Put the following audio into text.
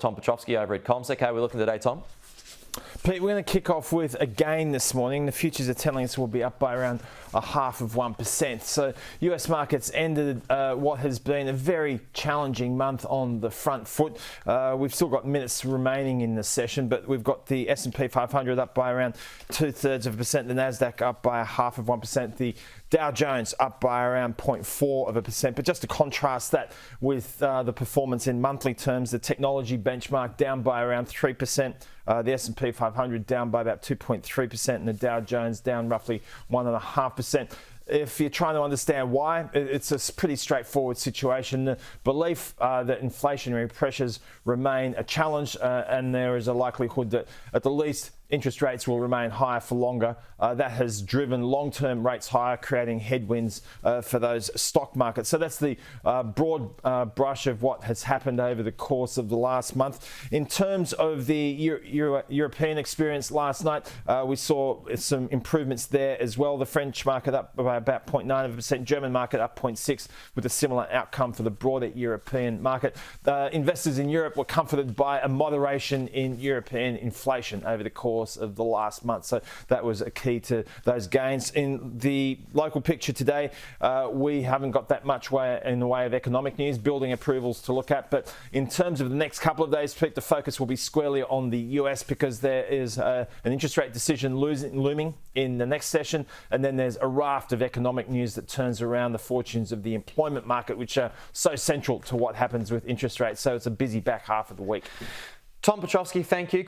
Tom Piotrowski over at CommSec. How are we looking today, Tom? Pete, we're going to kick off with a gain this morning. The futures are telling us we'll be up by around 0.5%. So US markets ended what has been a very challenging month on the front foot. We've still got minutes remaining in the session, but we've got the S&P 500 up by around 0.2%, the Nasdaq up by 0.5%, the Dow Jones up by around 0.4%. But just to contrast that with the performance in monthly terms, the technology benchmark down by around 3%, the S&P 500 down by about 2.3%, and the Dow Jones down roughly 1.5%. If you're trying to understand why, it's a pretty straightforward situation. The belief that inflationary pressures remain a challenge and there is a likelihood that at the least interest rates will remain higher for longer. That has driven long-term rates higher, creating headwinds for those stock markets. So that's the broad brush of what has happened over the course of the last month. In terms of the European experience last night, we saw some improvements there as well. The French market up by about 0.9%, German market up 0.6%, with a similar outcome for the broader European market. Investors in Europe were comforted by a moderation in European inflation over the course of the last month. So that was a key to those gains. In the local picture today, we haven't got that much in the way of economic news, building approvals to look at. But in terms of the next couple of days, Pete, the focus will be squarely on the US because there is an interest rate decision looming in the next session. And then there's a raft of economic news that turns around the fortunes of the employment market, which are so central to what happens with interest rates. So it's a busy back half of the week. Tom Piotrowski, thank you.